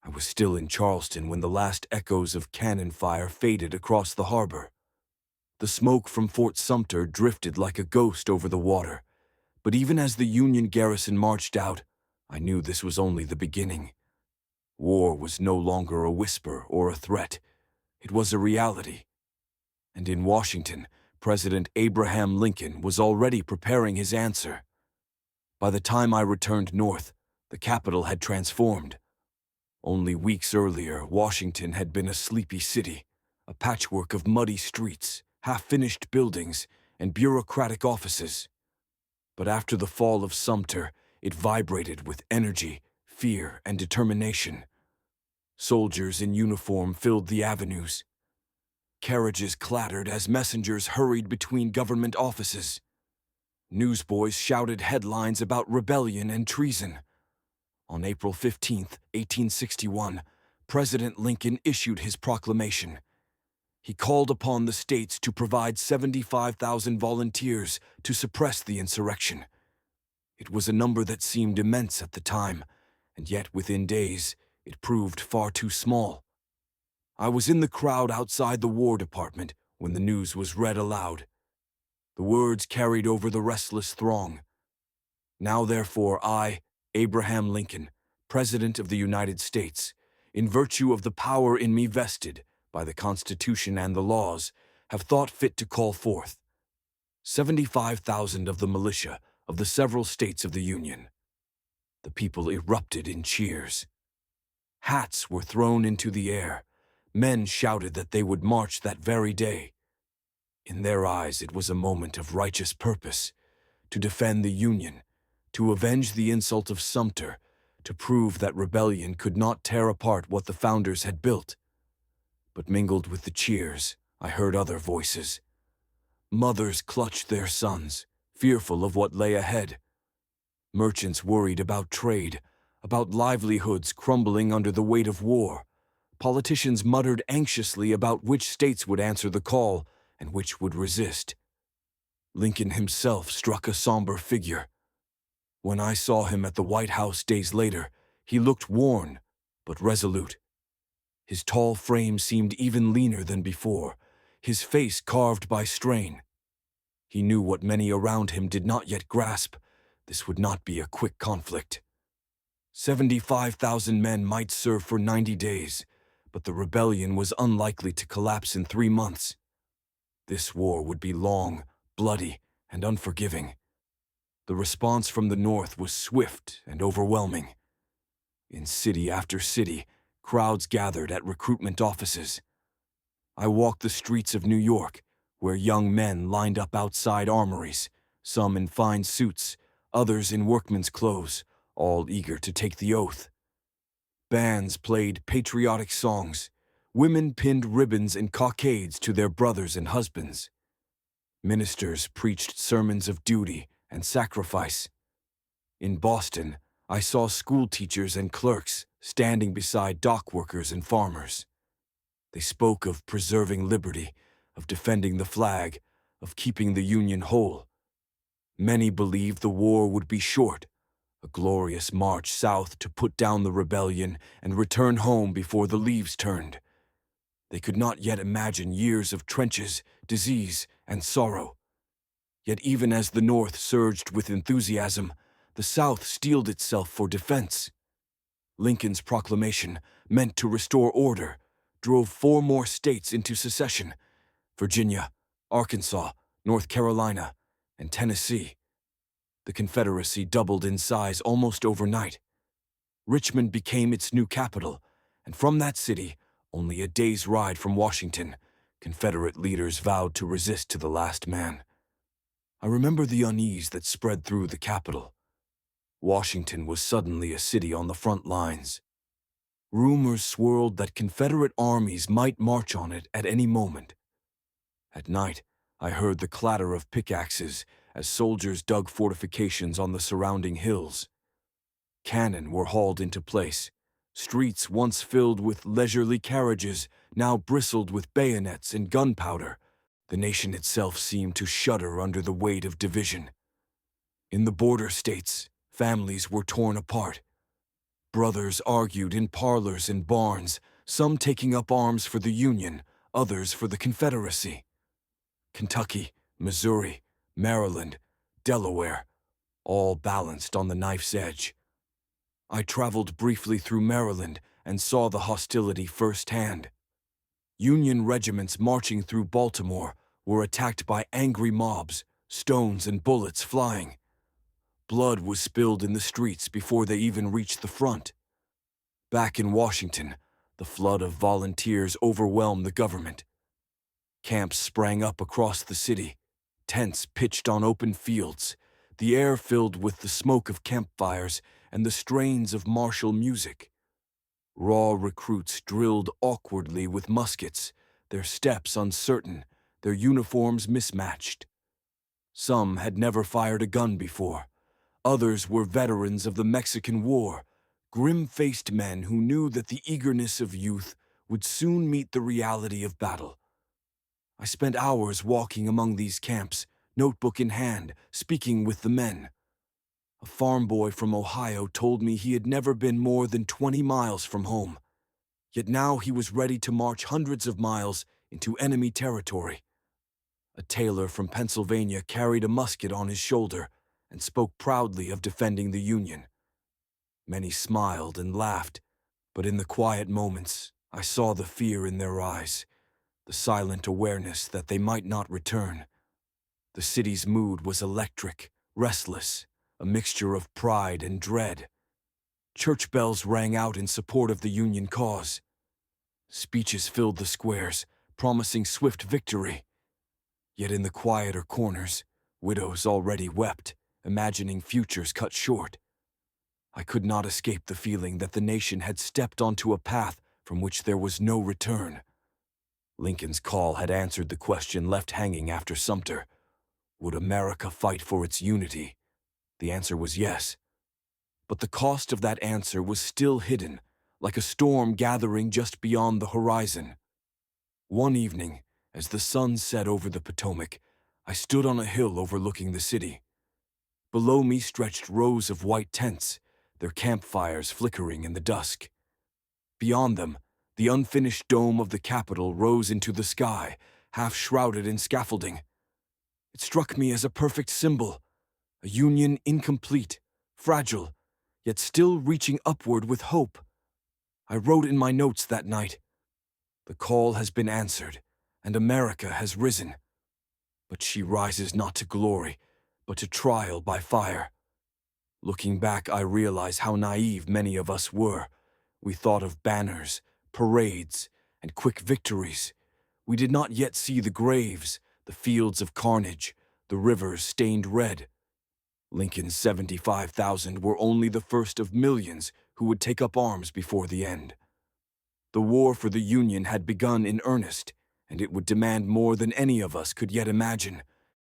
I was still in Charleston when the last echoes of cannon fire faded across the harbor. The smoke from Fort Sumter drifted like a ghost over the water, but even as the Union garrison marched out, I knew this was only the beginning. War was no longer a whisper or a threat. It was a reality. And in Washington, President Abraham Lincoln was already preparing his answer. By the time I returned north, the capital had transformed. Only weeks earlier, Washington had been a sleepy city, a patchwork of muddy streets, half-finished buildings, and bureaucratic offices. But after the fall of Sumter, it vibrated with energy, fear, and determination. Soldiers in uniform filled the avenues. Carriages clattered as messengers hurried between government offices. Newsboys shouted headlines about rebellion and treason. On April 15, 1861, President Lincoln issued his proclamation. He called upon the states to provide 75,000 volunteers to suppress the insurrection. It was a number that seemed immense at the time, and yet within days, it proved far too small. I was in the crowd outside the War Department when the news was read aloud. The words carried over the restless throng. Now therefore I, Abraham Lincoln, President of the United States, in virtue of the power in me vested by the Constitution and the laws, have thought fit to call forth 75,000 of the militia of the several states of the Union. The people erupted in cheers. Hats were thrown into the air. Men shouted that they would march that very day. In their eyes, it was a moment of righteous purpose, to defend the Union, to avenge the insult of Sumter, to prove that rebellion could not tear apart what the founders had built. But mingled with the cheers, I heard other voices. Mothers clutched their sons, fearful of what lay ahead. Merchants worried about trade, about livelihoods crumbling under the weight of war. Politicians muttered anxiously about which states would answer the call and which would resist. Lincoln himself struck a somber figure. When I saw him at the White House days later, he looked worn, but resolute. His tall frame seemed even leaner than before, his face carved by strain. He knew what many around him did not yet grasp. This would not be a quick conflict. 75,000 men might serve for 90 days, but the rebellion was unlikely to collapse in 3 months. This war would be long, bloody, and unforgiving. The response from the North was swift and overwhelming. In city after city, crowds gathered at recruitment offices. I walked the streets of New York, where young men lined up outside armories, some in fine suits, others in workmen's clothes, all eager to take the oath. Bands played patriotic songs. Women pinned ribbons and cockades to their brothers and husbands. Ministers preached sermons of duty and sacrifice. In Boston, I saw school teachers and clerks standing beside dock workers and farmers. They spoke of preserving liberty, of defending the flag, of keeping the Union whole. Many believed the war would be short, a glorious march south to put down the rebellion and return home before the leaves turned. They could not yet imagine years of trenches, disease, and sorrow. Yet even as the North surged with enthusiasm, the South steeled itself for defense. Lincoln's proclamation, meant to restore order, drove 4 more states into secession: Virginia, Arkansas, North Carolina, and Tennessee. The Confederacy doubled in size almost overnight. Richmond became its new capital, and from that city, only a day's ride from Washington, Confederate leaders vowed to resist to the last man. I remember the unease that spread through the capital. Washington was suddenly a city on the front lines. Rumors swirled that Confederate armies might march on it at any moment. At night, I heard the clatter of pickaxes as soldiers dug fortifications on the surrounding hills. Cannon were hauled into place. Streets once filled with leisurely carriages now bristled with bayonets and gunpowder. The nation itself seemed to shudder under the weight of division. In the border states, families were torn apart. Brothers argued in parlors and barns, some taking up arms for the Union, others for the Confederacy. Kentucky, Missouri, Maryland, Delaware, all balanced on the knife's edge. I traveled briefly through Maryland and saw the hostility firsthand. Union regiments marching through Baltimore were attacked by angry mobs, stones and bullets flying. Blood was spilled in the streets before they even reached the front. Back in Washington, the flood of volunteers overwhelmed the government. Camps sprang up across the city, tents pitched on open fields, the air filled with the smoke of campfires and the strains of martial music. Raw recruits drilled awkwardly with muskets, their steps uncertain, their uniforms mismatched. Some had never fired a gun before. Others were veterans of the Mexican War, grim-faced men who knew that the eagerness of youth would soon meet the reality of battle. I spent hours walking among these camps, notebook in hand, speaking with the men. A farm boy from Ohio told me he had never been more than 20 miles from home. Yet now he was ready to march hundreds of miles into enemy territory. A tailor from Pennsylvania carried a musket on his shoulder and spoke proudly of defending the Union. Many smiled and laughed, but in the quiet moments, I saw the fear in their eyes, the silent awareness that they might not return. The city's mood was electric, restless, a mixture of pride and dread. Church bells rang out in support of the Union cause. Speeches filled the squares, promising swift victory. Yet in the quieter corners, widows already wept, imagining futures cut short. I could not escape the feeling that the nation had stepped onto a path from which there was no return. Lincoln's call had answered the question left hanging after Sumter. Would America fight for its unity? The answer was yes. But the cost of that answer was still hidden, like a storm gathering just beyond the horizon. One evening, as the sun set over the Potomac, I stood on a hill overlooking the city. Below me stretched rows of white tents, their campfires flickering in the dusk. Beyond them, the unfinished dome of the Capitol rose into the sky, half shrouded in scaffolding. It struck me as a perfect symbol, a union incomplete, fragile, yet still reaching upward with hope. I wrote in my notes that night, "The call has been answered, and America has risen. But she rises not to glory, but to trial by fire." Looking back, I realize how naive many of us were. We thought of banners, parades, and quick victories. We did not yet see the graves, the fields of carnage, the rivers stained red. Lincoln's 75,000 were only the first of millions who would take up arms before the end. The war for the Union had begun in earnest, and it would demand more than any of us could yet imagine.